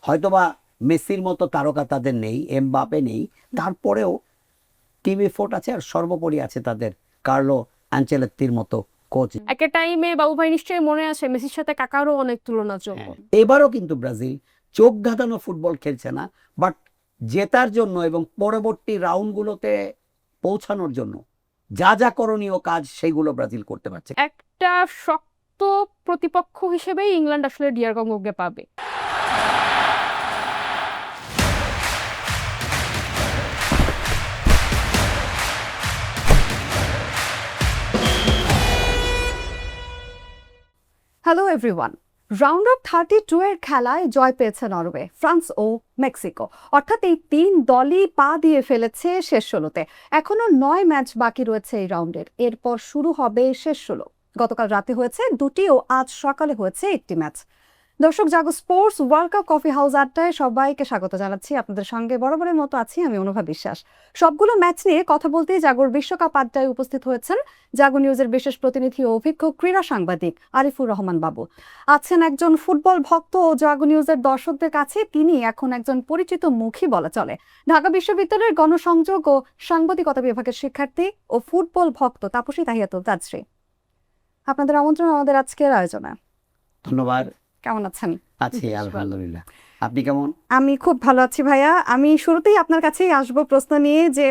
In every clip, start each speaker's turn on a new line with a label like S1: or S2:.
S1: হয়তোবা মেসির মতো তারকা তাদের নেই, এমবাপে নেই, তারপরেও টিম এফোর্ট আছে, আর সর্বোপরি আছে তাদের কার্লো আনচেলত্তির মতো কোচ।
S2: একটা টাইমে বাবু ভাই নিশ্চয়ই মনে আছে মেসির সাথে কাকারও অনেক তুলনা চলতো।
S1: এবারও কিন্তু ব্রাজিল চোখ ধাঁধানো ফুটবল খেলছে না, বাট জেতার জন্য এবং পরবর্তী রাউন্ডগুলোতে পৌঁছানোর জন্য যা যা করণীয় কাজ সেগুলো ব্রাজিল করতে পারছে।
S2: একটা শক্ত প্রতিপক্ষ হিসেবেই ইংল্যান্ড আসলে ডিয়ার কঙ্গোকে পাবে।
S3: Hello everyone. রাউন্ড অফ 32 এর খেলায় জয় পেয়েছে নরওয়ে, ফ্রান্স ও মেক্সিকো। অর্থাৎ এই তিন দলই পা দিয়ে ফেলেছে শেষ 16-তে। এখনো 9 ম্যাচ বাকি রয়েছে এই রাউন্ডের। এরপর শুরু হবে শেষ 16। গতকাল রাতে হয়েছে দুটি ও আজ সকালে হয়েছে একটি ম্যাচ। দর্শক, Jago sports world cup coffee house আড্ডায় সবাইকে স্বাগত জানাচ্ছি। আপনাদের সঙ্গে বরাবরের মতো আছি আমি অনুভা বিশ্বাস। সবগুলো ম্যাচ নিয়ে কথা বলতে জাগোর বিশ্বকাপ আড্ডায় উপস্থিত হয়েছেন জাগো নিউজের বিশেষ প্রতিনিধি ও অভিজ্ঞ ক্রীড়া সাংবাদিক আরিফুর রহমান বাবু। আছেন একজন ফুটবল ভক্ত ও জাগো নিউজের দর্শকদের কাছে তিনি এখন একজন পরিচিত মুখই বলা চলে। ঢাকা বিশ্ববিদ্যালয়ের গণসংযোগ ও সাংবাদিকতা বিভাগের শিক্ষার্থী ও ফুটবল ভক্ত তাপসী তাহিয়াতুল তাজশ্রী। আপনাদের আমন্ত্রণ আমাদের আজকের আয়োজনে।
S1: ধন্যবাদ।
S3: কেমন আছেন?
S1: আছি আলহামদুলিল্লাহ, আপনি কেমন?
S3: আমি খুব ভালো আছি ভাইয়া। আমি শুরুতেই আপনার কাছেই আসবো প্রশ্ন নিয়ে যে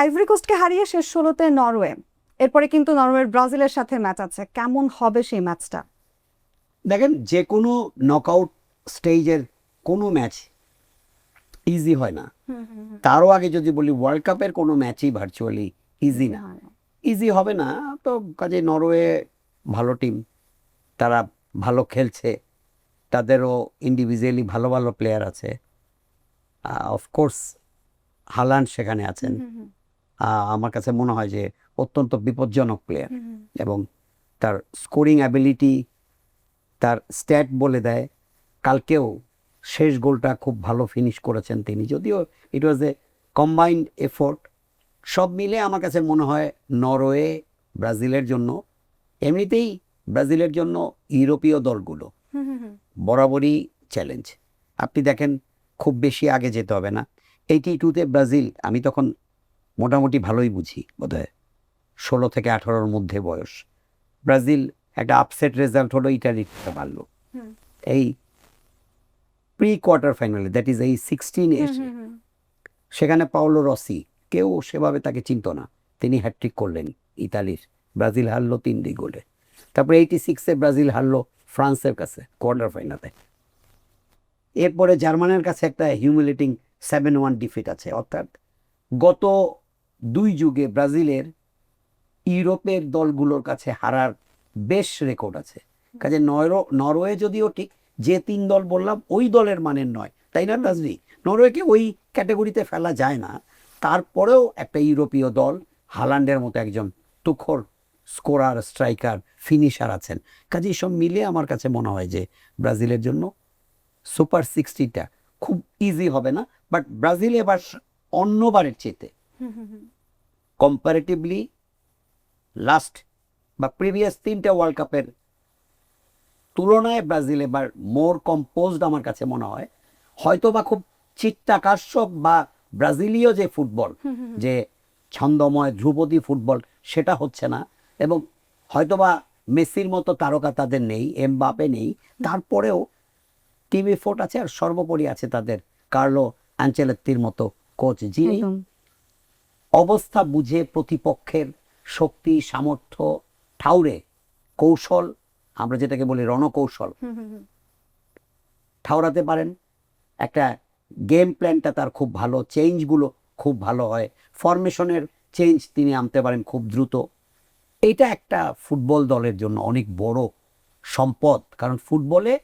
S3: আইভরি কোস্টকে হারিয়ে শেষ 16-তে নরওয়ে, এরপরে কিন্তু নরওয়ের ব্রাজিলের সাথে ম্যাচ আছে। কেমন হবে সেই ম্যাচটা?
S1: দেখেন, যে কোনো নকআউট স্টেজের কোনো ম্যাচ ইজি হয় না। তারও আগে যদি বলি, ওয়ার্ল্ড কাপের কোনো ম্যাচই ভার্চুয়ালি ইজি না, ইজি হবে না। তো কাজে নরওয়ে ভালো টিম, তারা ভালো খেলছে, তাদেরও ইন্ডিভিজুয়ালি ভালো ভালো প্লেয়ার আছে। অফকোর্স হালান্ড সেখানে আছেন, আমার কাছে মনে হয় যে অত্যন্ত বিপজ্জনক প্লেয়ার, এবং তার স্কোরিং অ্যাবিলিটি, তার স্ট্যাট বলে দেয়। কালকেও শেষ গোলটা খুব ভালো ফিনিশ করেছেন তিনি, যদিও ইট ওয়াজ এ কম্বাইন্ড এফোর্ট। সব মিলে আমার কাছে মনে হয় নরওয়ে ব্রাজিলের জন্য, এমনিতেই ব্রাজিলের জন্য ইউরোপীয় দলগুলো বরাবরই চ্যালেঞ্জ। আপনি দেখেন, খুব বেশি আগে যেতে হবে না, 82-তে ব্রাজিল, আমি তখন মোটামুটি ভালোই বুঝি, বোধহয় 16 থেকে 18-র মধ্যে বয়স। ব্রাজিল একটা আপসেট রেজাল্ট হলো, ইটালিতে পারলো এই প্রি কোয়ার্টার ফাইনালে, দ্যাট ইজ এই 16 এসে। সেখানে পাওলো রসি, কেউ সেভাবে তাকে চিনত না, তিনি হ্যাটট্রিক করলেন ইতালির, ব্রাজিল হারলো 3 গোলে। তারপরে 86-এ ব্রাজিল হারলো ফ্রান্সের কাছে কোয়ার্টার ফাইনালে। এরপরে জার্মানের কাছে একটা হিউমিলেটিং 7-1 ডিফিট আছে। অর্থাৎ গত 2 যুগে ব্রাজিলের ইউরোপের দলগুলোর কাছে হারার বেশ রেকর্ড আছে। কাজে নরওয়ে যদিও ঠিক যে 3 দল বললাম ওই দলের মানের নয়, তাই না তাজরি? নরওয়েকে ওই ক্যাটাগরিতে ফেলা যায় না, তারপরেও একটা ইউরোপীয় দল, হালান্ডের মতো একজন তুখোর স্কোরার, স্ট্রাইকার, ফিনিশার আছেন। কাজে সব মিলে আমার কাছে মনে হয় যে ব্রাজিলের জন্য সুপার 60টা খুব ইজি হবে না। বাট ব্রাজিল এবার অন্যবারের চেয়ে কম্পারেটিভলি লাস্ট বা প্রিভিয়াস 3টা ওয়ার্ল্ড কাপের তুলনায় ব্রাজিল এবার মোর কম্পোজড আমার কাছে মনে হয়। হয়তো বা খুব চিত্তাকর্ষক বা ব্রাজিলীয় যে ফুটবল, যে ছন্দময় ধ্রুপদী ফুটবল, সেটা হচ্ছে না। এবং হয়তোবা মেসির মতো তারকা তাদের নেই, এমবাপে নেই, তারপরেও টিম এফোর্ট আছে, আর সর্বোপরি আছে তাদের কার্লো আনচেলত্তির মতো কোচ, যিনি অবস্থা বুঝে প্রতিপক্ষের শক্তি, সামর্থ্য ঠাউরে, কৌশল, আমরা যেটাকে বলি রণকৌশল, ঠাউরাতে পারেন। একটা গেম প্ল্যানটা তার খুব ভালো, চেঞ্জগুলো খুব ভালো হয়, ফরমেশনের চেঞ্জ তিনি আনতে পারেন খুব দ্রুত। এটা একটা ফুটবল দলের জন্য অনেক বড় সম্পদ, কারণ ফুটবলে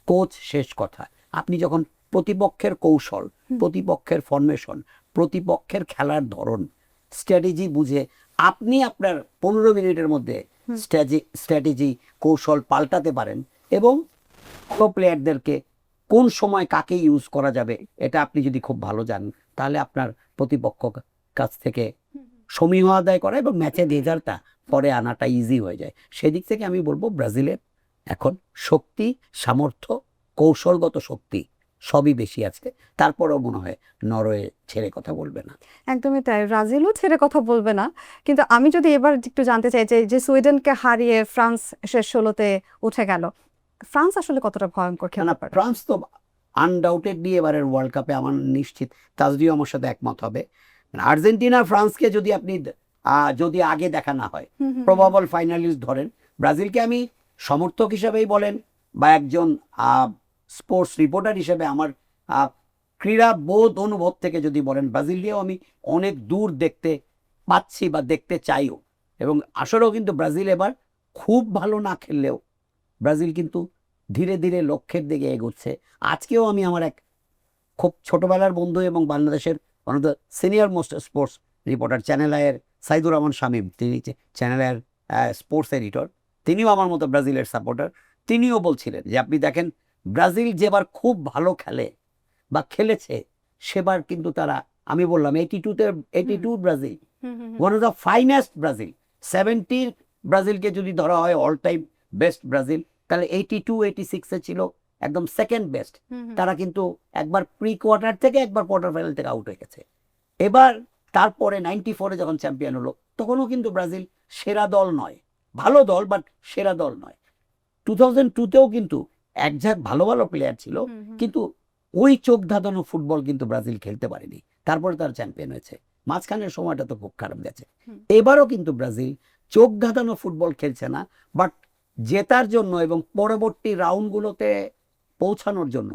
S1: কোচ শেষ কথা। আপনি যখন প্রতিপক্ষের কৌশল, প্রতিপক্ষের ফরমেশন, প্রতিপক্ষের খেলার ধরন, স্ট্র্যাটেজি বুঝে আপনি আপনার 15 মিনিটের মধ্যে স্ট্র্যাটেজি কৌশল পাল্টাতে পারেন, এবং প্লেয়ারদেরকে কোন সময় কাকে ইউজ করা যাবে এটা আপনি যদি খুব ভালো জানেন, তাহলে আপনার প্রতিপক্ষ কাছ থেকে সমীহ আদায় করা এবং ম্যাচের রেজাল্টটা পরে আনাটা ইজি হয়ে যায়। সেদিক থেকে আমি বলবো ব্রাজিলের এখন শক্তি, সামর্থ্য, কৌশলগত শক্তি সবই বেশি আছে, তারপরেও মনে হয় নরওয়ে ছেড়ে কথা বলবে না।
S3: একদমই তাই, ব্রাজিলও ছেড়ে কথা বলবে না। কিন্তু আমি যদি এবার একটু জানতে চাই যে সুইডেনকে হারিয়ে ফ্রান্স শেষ 16-তে উঠে গেল, ফ্রান্স আসলে কতটা ভয়ঙ্কর
S1: না
S3: খেলতে পারে?
S1: ফ্রান্স তো আনডাউটেডলি এবারের ওয়ার্ল্ড কাপে আমার নিশ্চিত, তাজরিও আমার সাথে একমত হবে। আর্জেন্টিনা ফ্রান্সকে যদি আপনি যদি আগে দেখা না হয়, প্রবাবল ফাইনালিস্ট ধরেন, ব্রাজিলকে আমি সমর্থক হিসেবেই বলেন বা একজন স্পোর্টস রিপোর্টার হিসেবে আমার ক্রীড়া বোধ অনুভব থেকে যদি বলেন, ব্রাজিলকেও আমি অনেক দূর দেখতে পাচ্ছি বা দেখতে চাইও। এবং আসলেও কিন্তু ব্রাজিল এবার খুব ভালো না খেললেও ব্রাজিল কিন্তু ধীরে ধীরে লক্ষ্যের দিকে এগোচ্ছে। আজকেও আমি আমার এক খুব ছোটবেলার বন্ধু এবং বাংলাদেশের one of the senior most sports reporter channel আয়ের সাইদুর রহমান শামীম, তিনি চ্যানেল আয়ের স্পোর্টস এডিটর, তিনিও আমার মতো ব্রাজিলের সাপোর্টার। তিনিও বলছিলেন যে আপনি দেখেন ব্রাজিল যেবার খুব ভালো খেলে বা খেলেছে, সেবার কিন্তু তারা, আমি বললাম 82 Brazil, one of the finest Brazil. 70 ব্রাজিলকে যদি ধরা হয় অল টাইম বেস্ট ব্রাজিল, তাহলে 82-86 ছিল একদম সেকেন্ড বেস্ট। তারা কিন্তু একবার প্রি কোয়ার্টার থেকে একবার কোয়ার্টার ফাইনাল থেকে আউট হয়ে গেছে। এবার তারপরে 94-এ যখন চ্যাম্পিয়ন হলো, তখনও কিন্তু ব্রাজিল সেরা দল নয়, ভালো দল বাট সেরা দল নয়। 2002-তেও কিন্তু একঝাক ভালো ভালো প্লেয়ার ছিল, কিন্তু ওই চোখ ধাঁধানো ফুটবল কিন্তু ব্রাজিল খেলতে পারেনি, তারপরে তার চ্যাম্পিয়ন হয়েছে। মাঝখানের সময়টা তো খুব খারাপ গেছে। এবারও কিন্তু ব্রাজিল চোখ ধাঁধানো ফুটবল খেলছে না, বাট জেতার জন্য এবং পরবর্তী রাউন্ডগুলোতে পৌঁছানোর জন্য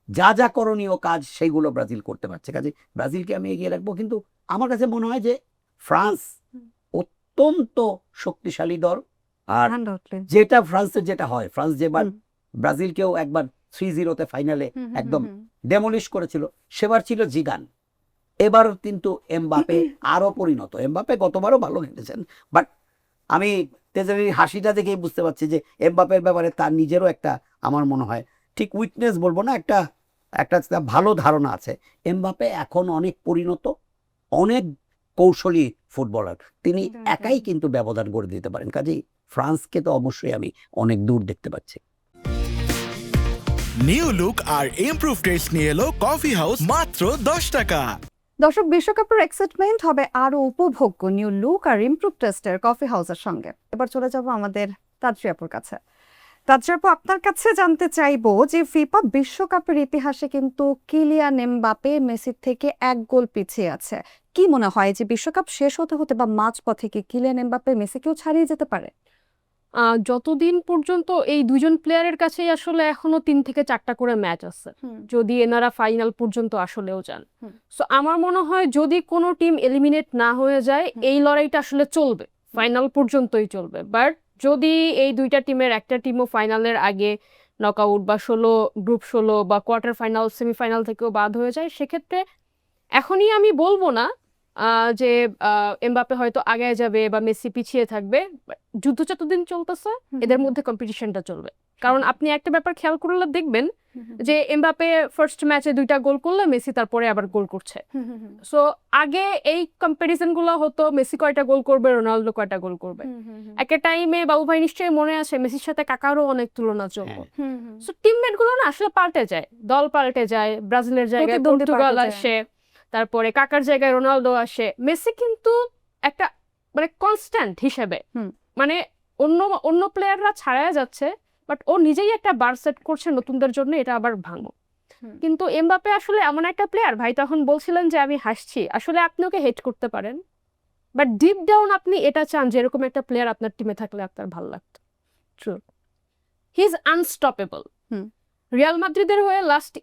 S1: যা যা করণীয় কাজ সেইগুলো ব্রাজিল করতে পারছে। কাজে ব্রাজিলকে আমি এগিয়ে রাখবো, কিন্তু আমার কাছে মনে হয় যে ফ্রান্স অত্যন্ত শক্তিশালী দল। আর যেটা ফ্রান্সের যেটা হয়, ফ্রান্স যেবার ব্রাজিলকেও একবার 3-0-তে ফাইনালে একদম ডেমোলিশ করেছিল, সেবার ছিল জিগান। এবার কিন্তু এমবাপে আরো পরিণত। এমবাপে গতবারও ভালো খেলেছেন, বাট আমি তেজারির হাসিটা দেখেই বুঝতে পারছি যে এমবাপের ব্যাপারে তার নিজেরও একটা, আমার মনে হয় ঠিক উইকনেস বলবো না, একটা ভালো ধারণা আছে। এমবাপে এখন অনেক পরিণত, অনেক কৌশলী ফুটবলার, তিনি একাই কিন্তু ব্যবধান করে দিতে পারেন। কাজেই ফ্রান্সকে তো অবশ্যই আমি অনেক দূর দেখতে পাচ্ছি।
S4: নিউ লুক আর ইমপ্রুভ টেস্ট নিয়ে এলো কফি হাউস মাত্র 10 টাকা।
S3: দর্শক, বিশ্বকাপের এক্সাইটমেন্ট হবে আরো উপভোগ্য নিউ লুক আর ইমপ্রুভ টেস্টের কফি হাউসের সঙ্গে। এবার চলে যাব আমাদের তাজরিয়াপুর কাছে। তাজরিয়াপু, আপনার কাছে জানতে চাইবো যে ফিফা বিশ্বকাপের ইতিহাসে কিন্তু কিলিয়ান এমবাপে মেসির থেকে 1 গোল পিছিয়ে আছে। কি মনে হয় যে বিশ্বকাপ শেষ হতে হতে বা মাঝপথে কি কিলিয়ান এমবাপে মেসিকেও ছাড়িয়ে যেতে পারে?
S2: যতদিন পর্যন্ত এই দুজন প্লেয়ারের কাছেই আসলে এখনো 3 থেকে 4টা করে ম্যাচ আছে, যদি এনারা ফাইনাল পর্যন্ত আসলেও যান। সো আমার মনে হয় যদি কোনো টিম এলিমিনেট না হয়ে যায়, এই লড়াইটা আসলে চলবে, ফাইনাল পর্যন্তই চলবে। বাট যদি এই দুইটা টিমের একটা টিমও ফাইনালের আগে নকআউট বা গ্রুপ 16 বা কোয়ার্টার ফাইনাল সেমিফাইনাল থেকেও বাদ হয়ে যায়, সেক্ষেত্রে এখনই আমি বলবো না যে এমবাপে হয়তো আগায় যাবে বা মেসি পিছিয়ে থাকবে। যুদ্ধ যতদিন চলতেছে এদের মধ্যে কম্পিটিশনটা চলবে। কারণ আপনি একটা ব্যাপার খেয়াল করলে দেখবেন যে এমবাপে ফার্স্ট ম্যাচে 2টা গোল করলে মেসি তারপরে আবার গোল করছে। সো আগে এই কম্পারিজন গুলো হতো, মেসি কয়টা গোল করবে, রোনালদো কয়টা গোল করবে। একটা টাইমে বাবু ভাই নিশ্চয়ই মনে আছে মেসির সাথে কাকারও অনেক তুলনা চলতো। সো টিমমেট গুলো না আসলে পাল্টে যায়, দল পাল্টে যায়, ব্রাজিলের জায়গায় পর্তুগাল আসে, তারপরে কাকার জায়গায় রোনালদো আসে। মেসি কিন্তু একটা মানে কনস্ট্যান্ট হিসেবে, মানে অন্য প্লেয়াররা ছাড়াই যাচ্ছে, বাট ও নিজেই একটা বার সেট করছে নতুনদের জন্য, এটা আবার ভাঙো। কিন্তু এমবাপে আসলে এমন একটা প্লেয়ার, ভাই তখন বলছিলেন যে আমি হাসছি, আসলে আপনি ওকে হেট করতে পারেন, বাট ডিপ ডাউন আপনি এটা চান যে এরকম একটা প্লেয়ার আপনার টিমে থাকলে আপনার ভালো লাগতো। True, he is unstoppable. Real মাদ্রিদের হয়ে লাস্ট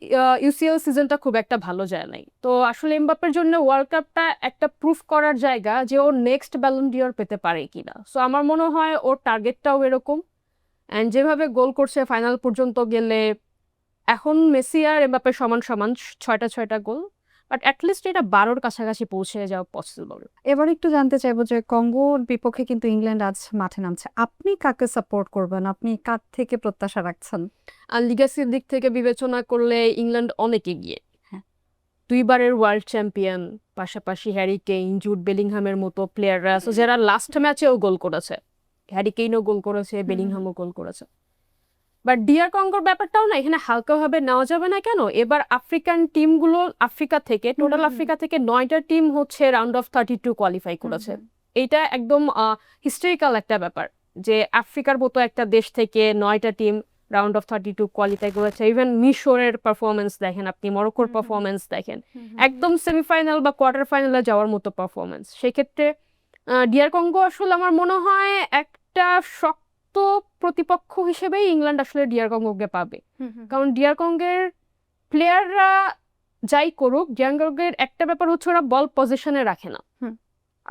S2: ইউসিএল সিজনটা খুব একটা ভালো যায় নাই, তো আসলে এমবাপের জন্য ওয়ার্ল্ড কাপটা একটা প্রুফ করার জায়গা যে ও নেক্সট ব্যালন ডিওর পেতে পারে কিনা। সো আমার মনে হয় ওর টার্গেটটাও এরকম। অ্যান্ড যেভাবে গোল করছে ফাইনাল পর্যন্ত গেলে, এখন মেসি আর এমবাপে সমান সমান 6টা গোল, বাট অ্যাটলিস্ট এটা 12-র কাছাকাছি পৌঁছে যাওয়া পসিবল।
S3: এবার একটু জানতে চাইবো যে কঙ্গোর বিপক্ষে কিন্তু ইংল্যান্ড আজ মাঠে নামছে, আপনি কাকে সাপোর্ট করবেন, আপনি কার থেকে প্রত্যাশা রাখছেন?
S2: আর লিগ্যাসির দিক থেকে বিবেচনা করলে ইংল্যান্ড অনেক এগিয়ে। 2বারের ওয়ার্ল্ড চ্যাম্পিয়ন, পাশাপাশি হ্যারি কেইন, জুড বেলিংহামের মতো প্লেয়াররা আছে যারা লাস্ট ম্যাচেও গোল করেছে। হ্যারি কেইনও গোল করেছে, বেলিংহামও গোল করেছে। বাট ডিআর কঙ্গোর ব্যাপারটাও না এখানে হালকাভাবে নেওয়া যাবে না কেন, এবার আফ্রিকান টিমগুলো আফ্রিকা থেকে টোটাল আফ্রিকা থেকে 9টা টিম হচ্ছে রাউন্ড অফ 32 কোয়ালিফাই করেছে। এইটা একদম হিস্টোরিক্যাল একটা ব্যাপার যে আফ্রিকার মতো একটা দেশ থেকে 9টা টিম রাউন্ড অফ 32 কোয়ালিফাই করেছে। ইভেন মিশরের পারফরমেন্স দেখেন আপনি, মরক্কোর পারফরমেন্স দেখেন, একদম সেমিফাইনাল বা কোয়ার্টার ফাইনালে যাওয়ার মতো পারফরমেন্স। সেক্ষেত্রে ডিআর কঙ্গো আসলে আমার মনে হয় একটা শক্ত প্রতিপক্ষ হিসেবেই ইংল্যান্ড আসলে ডিআর কঙ্গোকে পাবে, কারণ ডিআর কঙ্গের প্লেয়াররা যাই করুক, ডিআর কঙ্গের একটা ব্যাপার হচ্ছে ওরা বল পজিশনে রাখে না।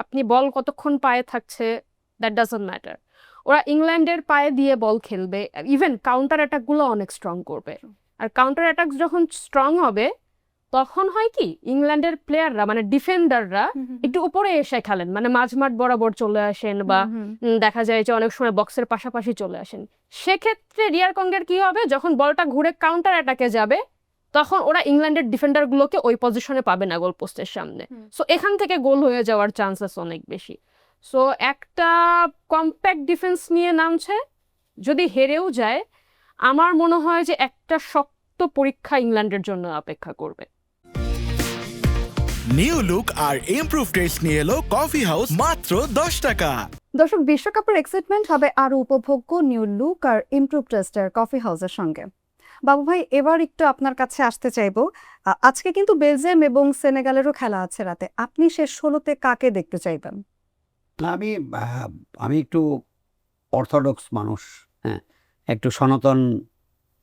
S2: আপনি বল কতক্ষণ পায়ে থাকছে দ্যাট ডাজন্ট ম্যাটার, ওরা ইংল্যান্ডের পায়ে দিয়ে বল খেলবে, ইভেন কাউন্টার অ্যাটাকগুলো অনেক স্ট্রং করবে। আর কাউন্টার অ্যাটাক যখন স্ট্রং হবে তখন হয় কি, ইংল্যান্ডের প্লেয়াররা মানে ডিফেন্ডাররা একটু উপরে এসে খেলেন, মানে মাঝমাঠ বরাবর চলে আসেন বা দেখা যায় যে অনেক সময় বক্সের পাশাপাশি চলে আসেন। সেক্ষেত্রে ডিআর কঙ্গের কি হবে, যখন বলটা ঘুরে কাউন্টার অ্যাটাকে যাবে তখন ওরা ইংল্যান্ডের ডিফেন্ডারগুলোকে ওই পজিশনে পাবে না গোল পোস্টের সামনে। সো এখান থেকে গোল হয়ে যাওয়ার চান্সেস অনেক বেশি। সো একটা কম্প্যাক্ট ডিফেন্স নিয়ে নামছে, যদি হেরেও যায় আমার মনে হয় যে একটা শক্ত পরীক্ষা ইংল্যান্ডের জন্য অপেক্ষা করবে।
S4: নিউ লুক আর ইমপ্রুভ টেস্ট নিয়ে এলো কফি হাউস মাত্র 10 টাকা।
S3: দর্শক, বিশ্বকাপের এক্সাইটমেন্ট হবে আরো উপভোগ্য নিউ লুক আর ইমপ্রুভ টেস্টের কফি হাউসের সঙ্গে। বাবু ভাই, এবার একটু আপনার কাছে আসতে চাইবো। আজকে কিন্তু বেলজিয়াম এবং সেনেগালেরও খেলা আছে রাতে, আপনি শেষ 16তে কাকে দেখতে চাইবেন?
S1: আমি একটু অর্থোডক্স মানুষ, হ্যাঁ, একটু সনাতন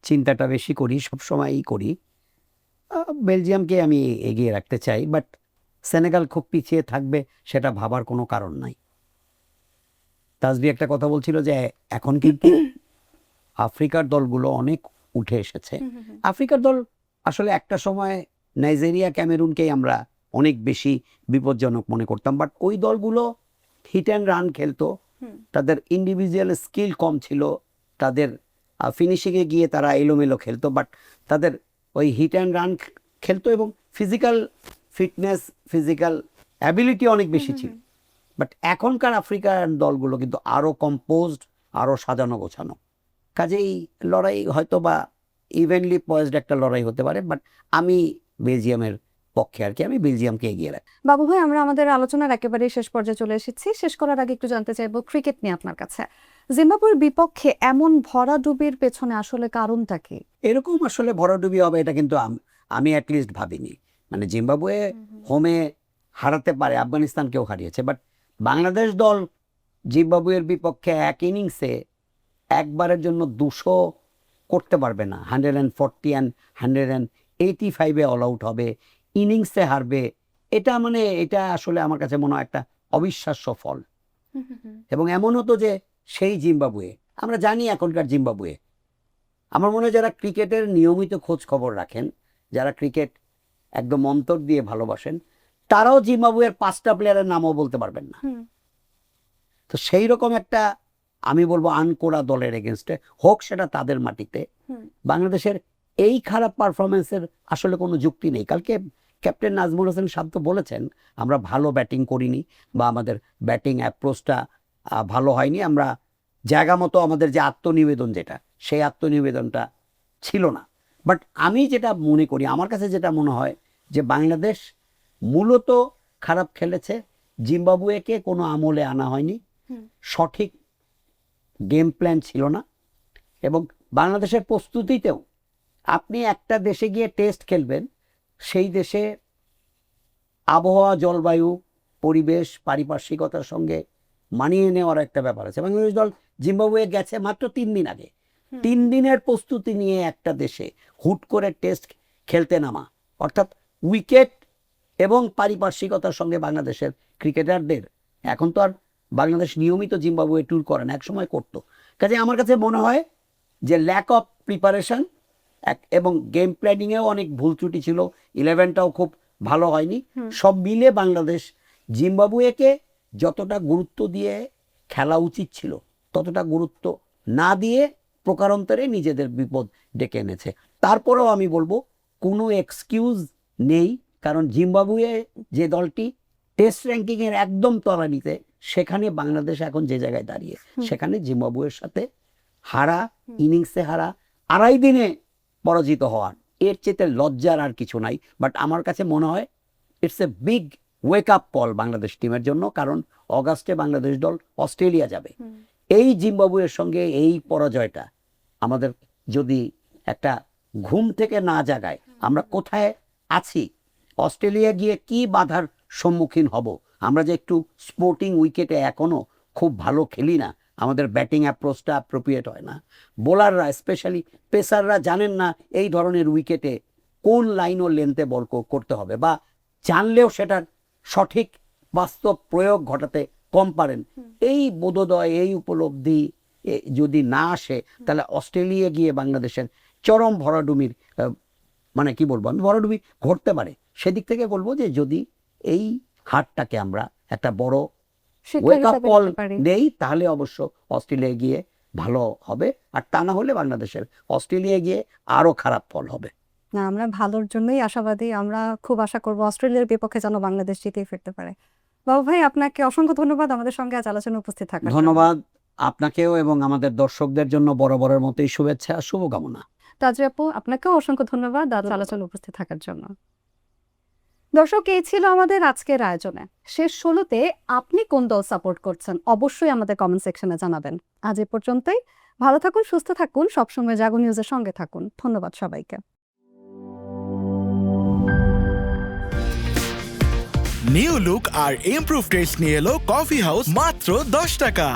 S1: চিন্তাটা বেশি করি, সবসময়ই করি। বেলজিয়ামকে আমি এগিয়ে রাখতে চাই, বাট সেনেগাল খুব পিছিয়ে থাকবে সেটা ভাবার কোনো কারণ নাই। তাসবি একটা কথা বলছিল যে এখন কিন্তু আফ্রিকার দলগুলো অনেক উঠে এসেছে। আফ্রিকার দল আসলে একটা সময় নাইজেরিয়া, ক্যামেরুনকেই আমরা অনেক বেশি বিপজ্জনক মনে করতাম, বাট ওই দলগুলো হিট অ্যান্ড রান খেলতো, তাদের ইন্ডিভিজুয়াল স্কিল কম ছিল, তাদের ফিনিশিংয়ে গিয়ে তারা এলোমেলো খেলতো, বাট তাদের ওই হিট অ্যান্ড রান খেলতো এবং ফিজিক্যাল ফিটনেস, ফিজিক্যাল অ্যাবিলিটি অনেক বেশি ছিল। বাট এখনকার আফ্রিকান দলগুলো কিন্তু আরও কম্পোজড, আরও সাজানো গোছানো, কাজেই লড়াই হয়তো বা ইভেনলি পয়েজড একটা লড়াই হতে পারে, বাট আমি বেলজিয়ামের পক্ষে আর কি, আমি বেলজিয়ামকে এগিয়ে রাখি।
S3: বাবু ভাই, আমরা আমাদের আলোচনার একেবারে শেষ পর্যায়ে চলে এসেছি। শেষ করার আগে একটু জানতে চাইবো ক্রিকেট নিয়ে আপনার কাছে। জিম্বাবুয়ের বিপক্ষে এমন ভরাডুবির পেছনে আসলে কারণটা কি?
S1: এরকম আসলে ভরাডুবি হবে এটা কিন্তু আমি অ্যাটলিস্ট ভাবিনি। মানে জিম্বাবুয়ে হোমে হারাতে পারে, আফগানিস্তানকেও হারিয়েছে, বাট বাংলাদেশ দল জিম্বাবুয়ের বিপক্ষে এক ইনিংসে একবারের জন্য 200 করতে পারবে না। 140 অ্যান্ড 185-এ অল আউট হবে, ইনিংসে হারবে। এটা আসলে আমার কাছে মনে হয় একটা অবিশ্বাস্য ফল। এবং এমন হতো যে সেই জিম্বাবুয়ে, আমরা জানি এখনকার জিম্বাবুয়ে, আমার মনে হয় যারা ক্রিকেটের নিয়মিত খোঁজ খবর রাখেন, যারা ক্রিকেট একদম অন্তর দিয়ে ভালোবাসেন, তারাও জিম্বাবুয়ের 5টা প্লেয়ারের নামও বলতে পারবেন না। তো সেই রকম একটা, আমি বলবো, আনকোড়া দলের এগেনস্টে হোক সেটা তাদের মাটিতে, বাংলাদেশের এই খারাপ পারফরমেন্সের আসলে কোনো যুক্তি নেই। কালকে ক্যাপ্টেন নাজমুল হোসেন শান্ত বলেছেন আমরা ভালো ব্যাটিং করিনি বা আমাদের ব্যাটিং অ্যাপ্রোচটা ভালো হয়নি, আমরা জায়গা মতো আমাদের যে আত্মনিবেদন, যেটা সেই আত্মনিবেদনটা ছিল না। বাট আমি যেটা মনে করি, আমার কাছে যেটা মনে হয় যে বাংলাদেশ মূলত খারাপ খেলেছে, জিম্বাবুয়েকে কোনো আমলে আনা হয়নি, সঠিক গেম প্ল্যান ছিল না, এবং বাংলাদেশের প্রস্তুতিতেও আপনি একটা দেশে গিয়ে টেস্ট খেলবেন, সেই দেশে আবহাওয়া, জলবায়ু, পরিবেশ, পারিপার্শ্বিকতার সঙ্গে মানিয়ে নেওয়ার একটা ব্যাপার আছে। বাংলাদেশ দল জিম্বাবুয়ে গেছে মাত্র 3 দিন আগে, 3 দিনের প্রস্তুতি নিয়ে একটা দেশে হুট করে টেস্ট খেলতে নামা, অর্থাৎ উইকেট এবং পারিপার্শ্বিকতার সঙ্গে বাংলাদেশের ক্রিকেটারদের, এখন তো আর বাংলাদেশ নিয়মিত জিম্বাবুয়ে ট্যুর করে না, একসময় করতো। কাজে আমার কাছে মনে হয় যে ল্যাক অফ প্রিপারেশন এবং গেম প্ল্যানিংয়েও অনেক ভুল ত্রুটি ছিল, 11টাও খুব ভালো হয়নি। সব মিলে বাংলাদেশ জিম্বাবুয়েকে যতটা গুরুত্ব দিয়ে খেলা উচিত ছিল ততটা গুরুত্ব না দিয়ে প্রকারান্তরে নিজেদের বিপদ ডেকে এনেছে। তারপরেও আমি বলবো কোনো এক্সকিউজ নেই, কারণ জিম্বাবুয়ে যে দলটি টেস্ট র্যাঙ্কিংয়ের একদম তলানিতে, সেখানে বাংলাদেশ এখন যে জায়গায় দাঁড়িয়ে, সেখানে জিম্বাবুয়ের সাথে হারা, ইনিংসে হারা, আড়াই দিনে পরাজিত হওয়ার, এর চেয়ে লজ্জার আর কিছু নাই। বাট আমার কাছে মনে হয় it's a big wake up call Bangladesh টিমের জন্য, কারণ অগাস্টে বাংলাদেশ দল অস্ট্রেলিয়া যাবে। এই জিম্বাবুয়ের সঙ্গে এই পরাজয়টা আমাদের যদি একটা ঘুম থেকে না জাগায়, আমরা কোথায় আছি, অস্ট্রেলিয়া গিয়ে কি বাধার সম্মুখীন হব, আমরা যে একটু স্পোর্টিং উইকেটে এখনো খুব ভালো খেলি না, আমাদের ব্যাটিং অ্যাপ্রোচটা অ্যাপ্রোপ্রিয়েট হয় না, বোলাররা স্পেশালি পেসাররা জানেন না এই ধরনের উইকেটে কোন লাইন ও লেন্থে বল করতে হবে, বা জানলেও সেটার সঠিক বাস্তব প্রয়োগ ঘটাতে কম পারেন। এই বোধোদয়, এই উপলব্ধি যদি না আসে, তাহলে অস্ট্রেলিয়া গিয়ে বাংলাদেশের চরম ভরাডুবির মানে কি বলবো আমি, ভরাডুবি ঘটতে পারে। সেদিক থেকে বলবো যে যদি এই হারটাকে আমরা একটা বড়
S3: শিক্ষা
S1: ওয়েক আপ
S3: হিসেবে
S1: কল
S3: নিতে পারি।
S1: নেই, তাহলে অবশ্য অস্ট্রেলিয়া গিয়ে ভালো হবে, আর তা না হলে বাংলাদেশের অস্ট্রেলিয়া গিয়ে আরো খারাপ ফল হবে।
S3: না, আমরা ভালোর জন্যই আশাবাদী। আমরা খুব আশা করব অস্ট্রেলিয়ার বিপক্ষে যেন বাংলাদেশ জিতেই ফিরতে পারে। বাবু ভাই, আপনাকে অসংখ্য ধন্যবাদ আমাদের সঙ্গে আজ আলোচনায় উপস্থিত থাকার জন্য।
S1: ধন্যবাদ আপনাকেও এবং আমাদের দর্শকদের জন্য বরাবরের মতোই শুভেচ্ছা, শুভকামনা।
S3: তাজরি আপু, আপনাকেও অসংখ্য ধন্যবাদ আজ আলোচনায় উপস্থিত থাকার জন্য। দর্শক, এই ছিল আমাদের আজকের আয়োজনে। শেষ 16তে আপনি কোন দল সাপোর্ট করছেন অবশ্যই আমাদের কমেন্ট সেকশনে জানাবেন। আজ এ পর্যন্তই। ভালো থাকুন, সুস্থ থাকুন, সবসময় জাগো নিউজের সঙ্গে থাকুন। ধন্যবাদ সবাইকে।
S4: নিউ লুক আর ইমপ্রুভ টেস্ট নিয়ে এলো কফি হাউস মাত্র 10 টাকা।